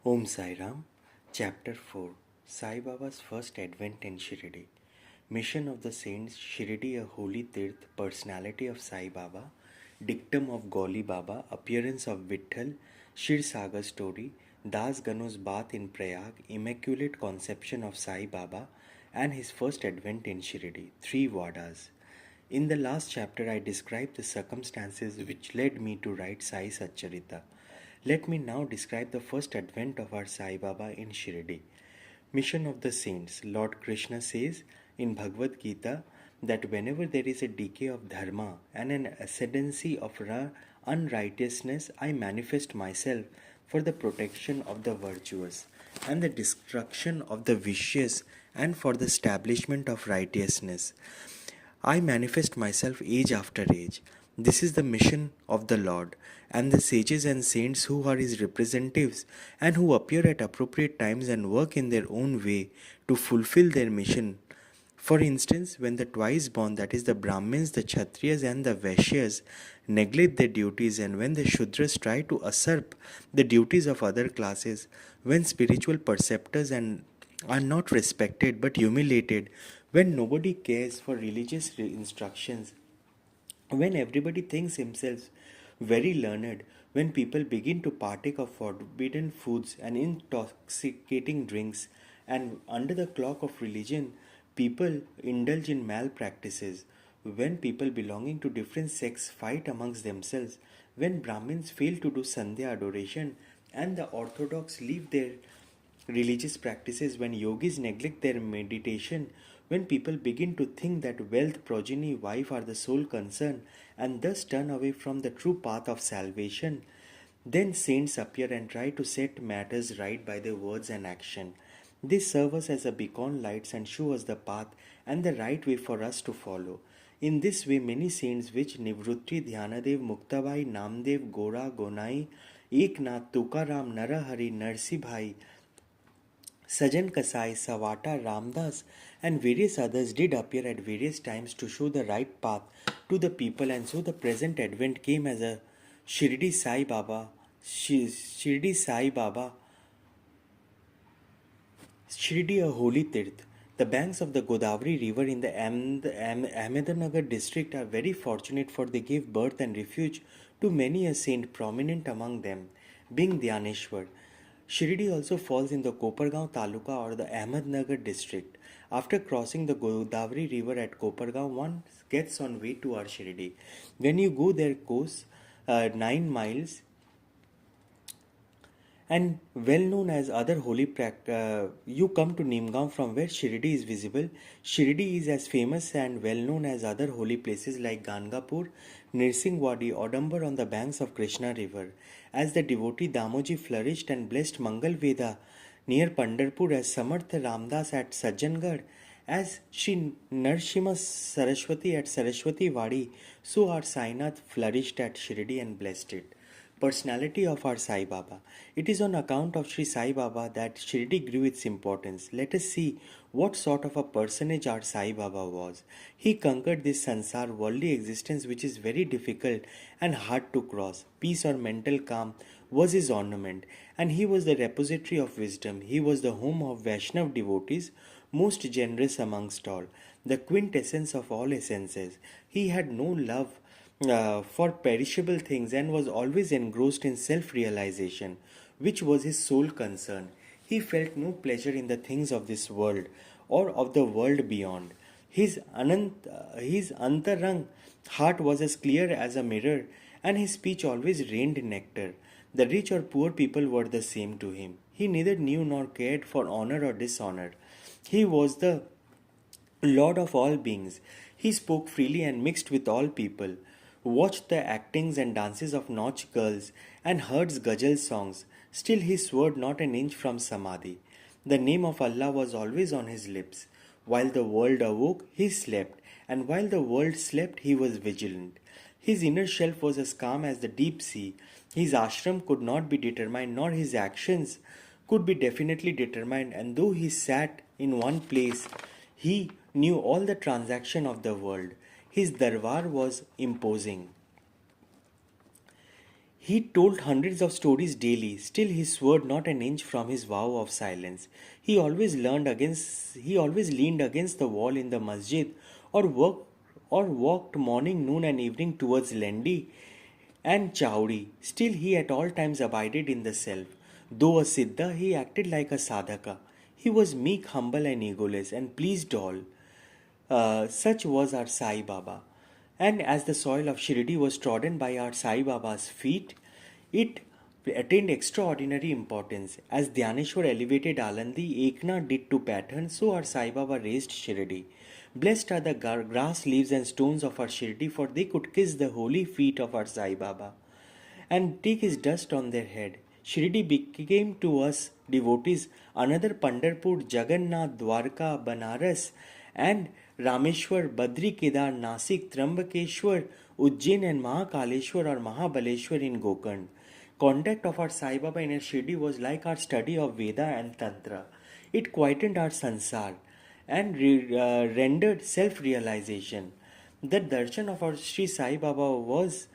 Om Sai Ram, Chapter 4, Sai Baba's First Advent in Shirdi. Mission of the Saints, Shirdi, a holy tirth, personality of Sai Baba, dictum of Gauli Baba, appearance of Vitthal, Shir Saga story, Das Ganu's bath in Prayag, immaculate conception of Sai Baba, and his first advent in Shirdi, three Vadas. In the last chapter, I described the circumstances which led me to write Sai Satcharita. Let me now describe the first advent of our Sai Baba in Shirdi. Mission of the Saints. Lord Krishna says in Bhagavad Gita that whenever there is a decay of dharma and an ascendancy of unrighteousness, I manifest myself for the protection of the virtuous and the destruction of the vicious and for the establishment of righteousness. I manifest myself age after age. This is the mission of the Lord, and the sages and saints who are his representatives and who appear at appropriate times and work in their own way to fulfill their mission. For instance, when the twice born, that is, the Brahmins, the Kshatriyas, and the Vaishyas, neglect their duties, and when the Shudras try to usurp the duties of other classes, when spiritual preceptors are not respected but humiliated, when nobody cares for religious instructions, when everybody thinks himself very learned, when people begin to partake of forbidden foods and intoxicating drinks, and under the cloak of religion, people indulge in malpractices, when people belonging to different sects fight amongst themselves, when Brahmins fail to do Sandhya adoration and the Orthodox leave their religious practices, when yogis neglect their meditation, when people begin to think that wealth, progeny, wife are the sole concern and thus turn away from the true path of salvation, then saints appear and try to set matters right by their words and action. They serve us as a beacon lights and show us the path and the right way for us to follow. In this way, many saints, which Nivrutti, Dhyanadev, Muktabai, Namdev, Gora, Gonai, Eknath, Tukaram, Narahari, Narsibhai, Sajan Kasai, Savata, Ramdas, and various others did appear at various times to show the right path to the people, and so the present advent came as a Shirdi Sai Baba, Shirdi Sai Baba, Shirdi, a holy tirth. The banks of the Godavari river in the Ahmednagar district are very fortunate, for they gave birth and refuge to many a saint, prominent among them being Dhyaneshwar. Shirdi also falls in the Kopargaon Taluka or the Ahmednagar district. After crossing the Godavari river at Kopargaon, one gets on way to our Shirdi. When you go there, course 9 miles, and well known as other holy you come to Nimgaon, from where Shirdi is visible. Shirdi is as famous and well known as other holy places like Gangapur, Nirsingwadi, Odambar on the banks of Krishna river. As the devotee Damoji flourished and blessed Mangal Veda near Pandarpur, as Samarth Ramdas at Sajjangarh, as Shri Narshima Saraswati at Saraswati Wadi, so our Sainath flourished at Shirdi and blessed it. Personality of our Sai Baba. It is on account of Sri Sai Baba that Shirdi grew its importance. Let us see what sort of a personage our Sai Baba was. He conquered this sansar, worldly existence, which is very difficult and hard to cross. Peace or mental calm was his ornament, and he was the repository of wisdom. He was the home of Vaishnav devotees, most generous amongst all, the quintessence of all essences. He had no love for perishable things and was always engrossed in self realization, which was his sole concern. He felt no pleasure in the things of this world or of the world beyond. His antarang heart was as clear as a mirror, and his speech always rained nectar. The rich or poor people were the same to him. He neither knew nor cared for honor or dishonor. He was the Lord of all beings. He spoke freely and mixed with all people, watched the actings and dances of Nach girls, and heard Ghazal songs. Still he swerved not an inch from Samadhi. The name of Allah was always on his lips. While the world awoke, he slept, and while the world slept, he was vigilant. His inner shelf was as calm as the deep sea. His ashram could not be determined, nor his actions could be definitely determined, and though he sat in one place, he knew all the transaction of the world. His darbar was imposing. He told hundreds of stories daily, still he swerved not an inch from his vow of silence. He always leaned against the wall in the masjid or walked morning, noon and evening towards Lendi and Chowdi. Still he at all times abided in the self. Though a Siddha, he acted like a sadhaka. He was meek, humble and egoless and pleased all. Such was our Sai Baba. And as the soil of Shirdi was trodden by our Sai Baba's feet, it attained extraordinary importance. As Dhyaneshwar elevated Alandi, Eknath did to Pathan, so our Sai Baba raised Shirdi. Blessed are the grass, leaves and stones of our Shirdi, for they could kiss the holy feet of our Sai Baba and take his dust on their head. Shirdi became to us devotees another Pandharpur, Jagannath, Dwarka, Banaras, and Rameshwar, Badri, Kedar, Nasik, Trambakeshwar, Ujjain, and Mahakaleshwar or Mahabaleshwar in Gokarna. Contact of our Sai Baba in our Shirdi was like our study of Veda and Tantra. It quietened our sansar and rendered self-realization. The darshan of our Sri Sai Baba was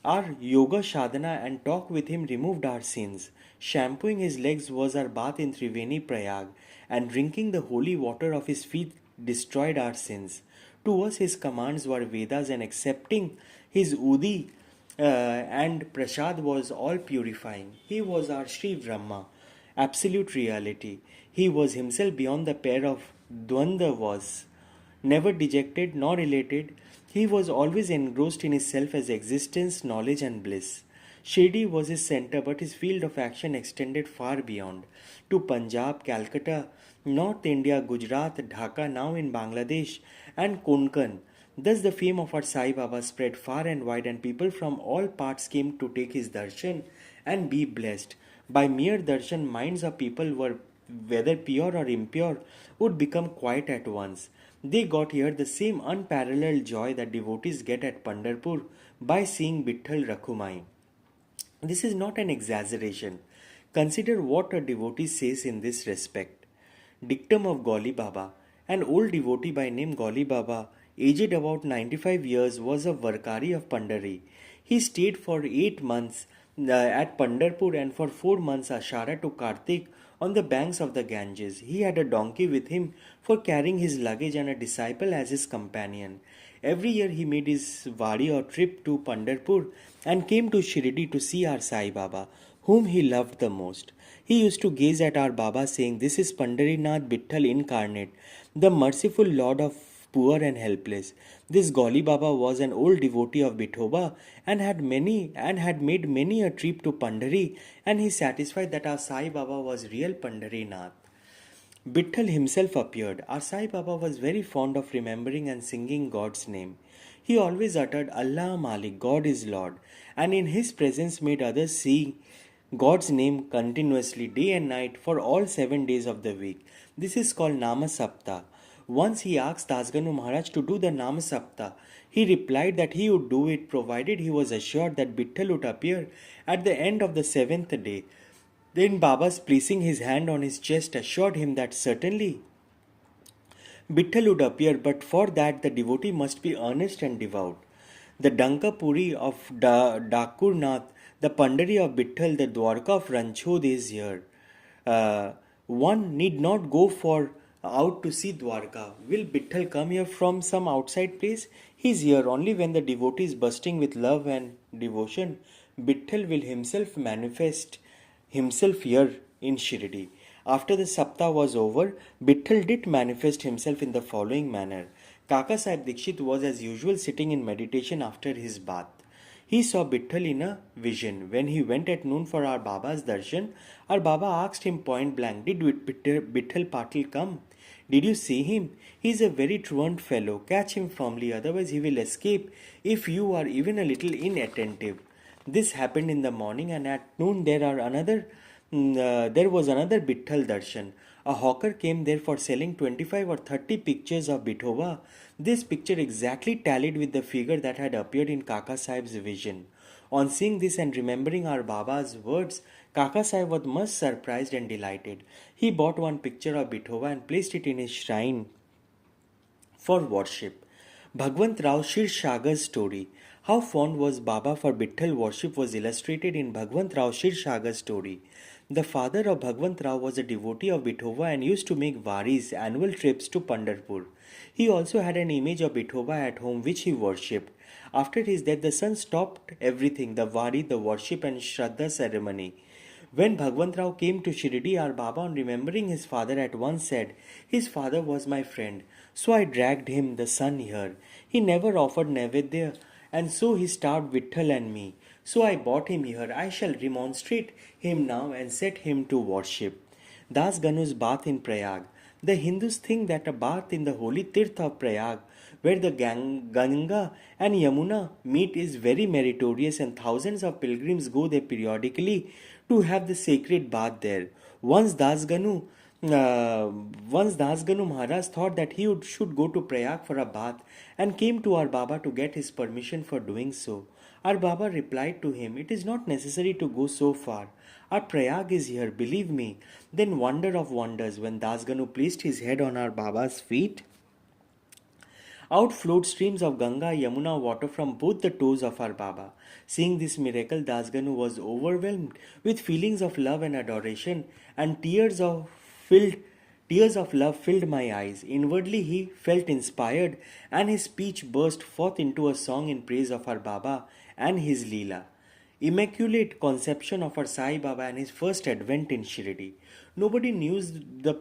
our yoga sadhana, and talk with him removed our sins. Shampooing his legs was our bath in Triveni Prayag, and drinking the holy water of his feet destroyed our sins. To us his commands were Vedas, and accepting his Udi and Prasad was all purifying. He was our Sri Brahma, absolute reality. He was himself beyond the pair of Dvanda was. Never dejected nor elated, he was always engrossed in his self as existence, knowledge, and bliss. Shirdi was his center, but his field of action extended far beyond to Punjab, Calcutta, North India, Gujarat, Dhaka, now in Bangladesh, and Konkan. Thus, the fame of our Sai Baba spread far and wide, and people from all parts came to take his darshan and be blessed. By mere darshan, minds of people were, whether pure or impure, would become quiet at once. They got here the same unparalleled joy that devotees get at Pandharpur by seeing Vitthal Rakhumai. This is not an exaggeration. Consider what a devotee says in this respect. Dictum of Gauli Baba. An old devotee by name Gauli Baba, aged about 95 years, was a Varkari of Pandari. He stayed for 8 months at Pandharpur and for 4 months Ashara to Kartik on the banks of the Ganges. He had a donkey with him for carrying his luggage and a disciple as his companion. Every year he made his wadi or trip to Pandharpur and came to Shirdi to see our Sai Baba, whom he loved the most. He used to gaze at our Baba saying, "This is Pandarinath Vitthal incarnate, the merciful Lord of poor and helpless." This Gauli Baba was an old devotee of Vithoba and had made many a trip to Pandari, and he satisfied that our Sai Baba was real Pandarinath. Vitthal himself appeared. Our Sai Baba was very fond of remembering and singing God's name. He always uttered Allah Malik, God is Lord, and in his presence made others see God's name continuously day and night for all 7 days of the week. This is called Nama Sapta. Once he asked Dasganu Maharaj to do the Nama Sapta. He replied that he would do it provided he was assured that Vitthal would appear at the end of the 7th day. Then Baba's placing his hand on his chest assured him that certainly Vitthal would appear, but for that the devotee must be earnest and devout. The Danka Puri of Dakurnath, the Pandari of Vitthal, the Dwarka of Ranchod is here. One need not go out to see Dwarka. Will Vitthal come here from some outside place? He is here only when the devotee is bursting with love and devotion. Vitthal will himself manifest himself here in Shirdi. After the Sapta was over, Vitthal did manifest himself in the following manner. Kaka Sahib Dikshit was as usual sitting in meditation after his bath. He saw Vitthal in a vision. When he went at noon for our Baba's darshan, our Baba asked him point blank, "Did Vitthal Patil come? Did you see him? He is a very truant fellow. Catch him firmly, otherwise he will escape if you are even a little inattentive." This happened in the morning, and at noon there was another Vitthal darshan. A hawker came there for selling 25 or 30 pictures of Vithoba. This picture exactly tallied with the figure that had appeared in Kaka Sahib's vision. On seeing this and remembering our Baba's words, Kaka Sahib was much surprised and delighted. He bought one picture of Vithoba and placed it in his shrine for worship. Bhagwant Rao Shirsagar's story. How fond was Baba for Bitthal worship was illustrated in Bhagwant Rao Kshirshagar's story. The father of Bhagwant Rao was a devotee of Vithoba and used to make varis, annual trips to Pandharpur. He also had an image of Vithoba at home which he worshipped. After his death, the son stopped everything, the vari, the worship and Shraddha ceremony. When Bhagwant Rao came to Shirdi, our Baba, on remembering his father, at once said, "His father was my friend, so I dragged him, the son, here. He never offered Naivedya, and so he starved Vitthal and me. So I brought him here. I shall remonstrate him now and set him to worship." Das Ganu's bath in Prayag. The Hindus think that a bath in the holy Tirtha of Prayag, where the Ganga and Yamuna meet, is very meritorious, and thousands of pilgrims go there periodically to have the sacred bath there. Once Das Ganu Maharaj thought that should go to Prayag for a bath and came to our Baba to get his permission for doing so. Our Baba replied to him, "It is not necessary to go so far. Our Prayag is here, believe me." Then, wonder of wonders, when Das Ganu placed his head on our Baba's feet, out flowed streams of Ganga Yamuna water from both the toes of our Baba. Seeing this miracle, Dasganu was overwhelmed with feelings of love and adoration, and tears of love filled my eyes. Inwardly he felt inspired, and his speech burst forth into a song in praise of our Baba and his Leela. Immaculate conception of our Sai Baba and his first advent in Shirdi. Nobody knew the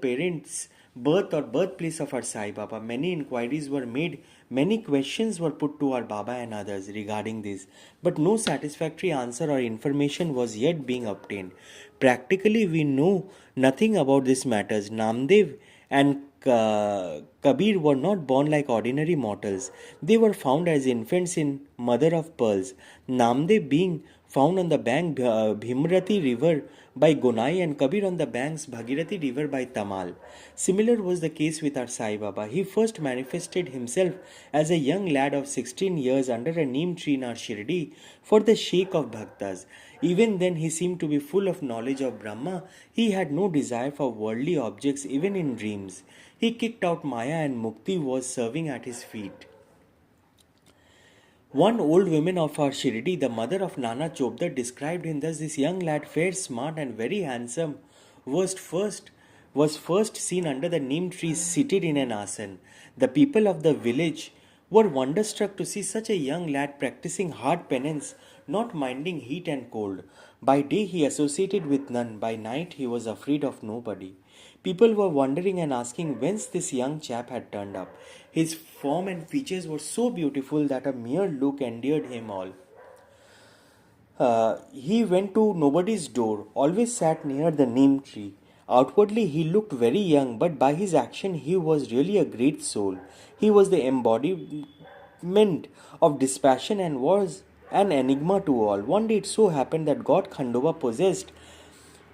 parents' birth or birthplace of our Sai Baba. Many inquiries were made, many questions were put to our Baba and others regarding this, but no satisfactory answer or information was yet being obtained. Practically, we know nothing about these matters. Namdev and Kabir were not born like ordinary mortals. They were found as infants in mother of pearls. Namdev being found on the bank Bhimrati river by Gonai, and Kabir on the banks Bhagirathi river by Tamal. Similar was the case with our Sai Baba. He first manifested himself as a young lad of 16 years under a neem tree in our Shirdi for the Sheikh of Bhaktas. Even then he seemed to be full of knowledge of Brahma. He had no desire for worldly objects even in dreams. He kicked out Maya, and Mukti was serving at his feet. One old woman of our Shirdi, the mother of Nana Chopdar, described him thus: "This young lad, fair, smart and very handsome, was first seen under the neem tree seated in an asan. The people of the village were wonderstruck to see such a young lad practicing hard penance, not minding heat and cold. By day he associated with none, by night he was afraid of nobody. People were wondering and asking whence this young chap had turned up. His form and features were so beautiful that a mere look endeared him all. He went to nobody's door, always sat near the neem tree. Outwardly he looked very young, but by his action he was really a great soul. He was the embodiment of dispassion and was an enigma to all. One day it so happened that God Khandoba possessed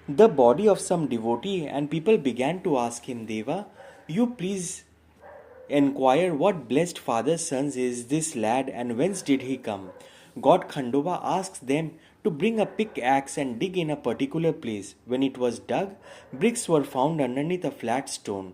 the body of some devotee, and people began to ask him, 'Deva, you please inquire what blessed father's sons is this lad, and whence did he come?' God Khandoba asked them to bring a pickaxe and dig in a particular place. When it was dug, bricks were found underneath a flat stone.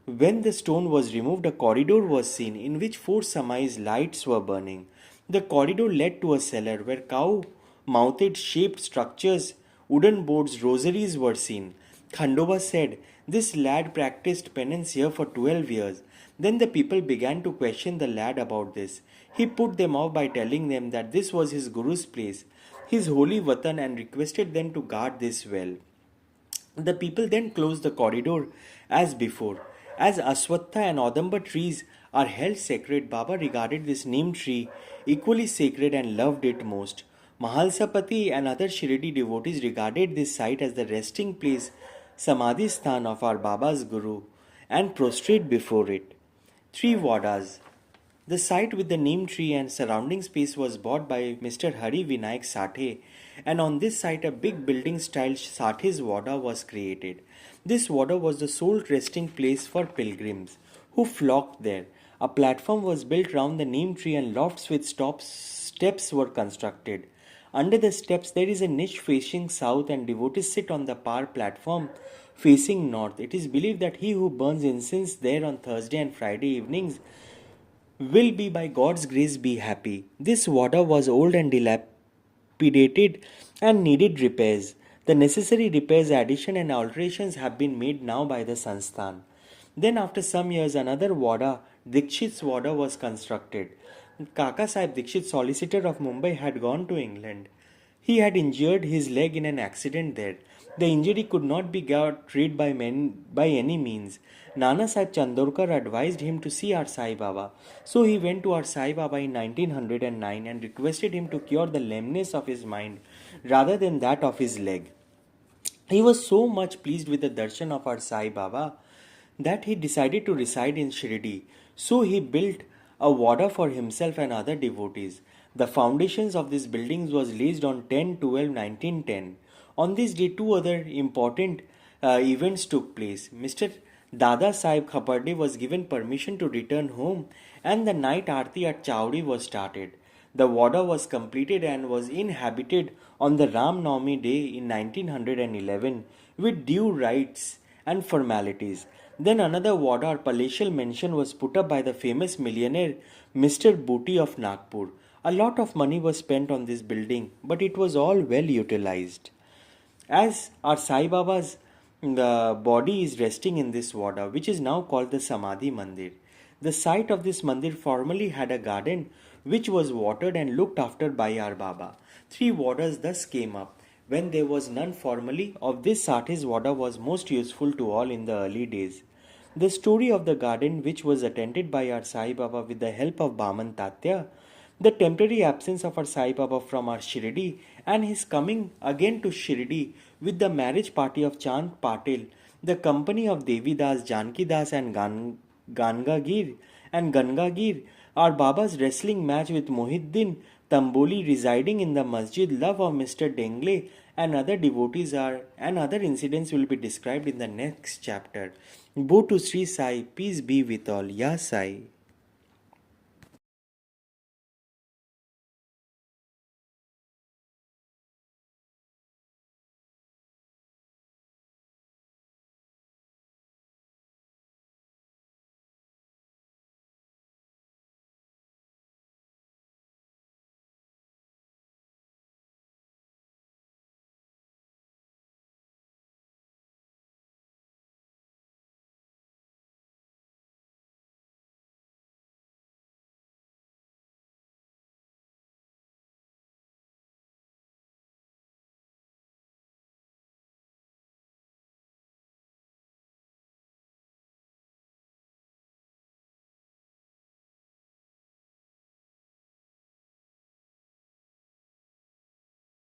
When the stone was removed, a corridor was seen in which 4 samais lights were burning. The corridor led to a cellar where cow-mouthed shaped structures, wooden boards, rosaries were seen. Khandoba said, 'This lad practiced penance here for 12 years. Then the people began to question the lad about this. He put them off by telling them that this was his Guru's place, his holy Vatan, and requested them to guard this well. The people then closed the corridor as before. As Aswatha and Audamba trees are held sacred, Baba regarded this neem tree equally sacred and loved it most. Mahalsapati and other Shirdi devotees regarded this site as the resting place, Samadhi Sthan of our Baba's Guru, and prostrate before it. 3 Vadas. The site with the neem tree and surrounding space was bought by Mr. Hari Vinayak Sathe, and on this site a big building style Sathe's Vada was created. This Vada was the sole resting place for pilgrims who flocked there. A platform was built round the neem tree and lofts with steps were constructed. Under the steps there is a niche facing south, and devotees sit on the par platform facing north. It is believed that he who burns incense there on Thursday and Friday evenings will be by God's grace be happy. This water was old and dilapidated and needed repairs. The necessary repairs, addition and alterations have been made now by the Sansthan. Then after some years another Wada, Dikshit's Wada was constructed. Kaka Sahib Dikshit, solicitor of Mumbai, had gone to England. He had injured his leg in an accident there. The injury could not be got rid by any means. Nana Sahib Chandorkar advised him to see our Sai Baba. So he went to our Sai Baba in 1909 and requested him to cure the lameness of his mind rather than that of his leg. He was so much pleased with the darshan of our Sai Baba that he decided to reside in Shirdi. So he built a wada for himself and other devotees. The foundations of these buildings was laid on 10-12-1910. On this day, two other important events took place. Mr. Dada Sahib Khaparde was given permission to return home, and the night aarti at Chowdi was started. The wada was completed and was inhabited on the Ram Navami day in 1911 with due rites and formalities. Then another wada or palatial mansion was put up by the famous millionaire Mr. Booty of Nagpur. A lot of money was spent on this building, but it was all well utilized. As our Sai Baba's body is resting in this wada, which is now called the Samadhi Mandir. The site of this mandir formerly had a garden which was watered and looked after by our Baba. Three wadas thus came up. When there was none formerly, of this sort his wada was most useful to all in the early days. The story of the garden which was attended by our Sai Baba with the help of Baman Tatya, the temporary absence of our Sai Baba from our Shirdi and his coming again to Shirdi with the marriage party of Chand Patil, the company of Devi Das, Janki Das and Gangagir, our Baba's wrestling match with Mohiddin Tamboli residing in the masjid, love of Mr. Dengle and other devotees and other incidents will be described in the next chapter. Bo to Sri Sai, peace be with all. Ya Sai.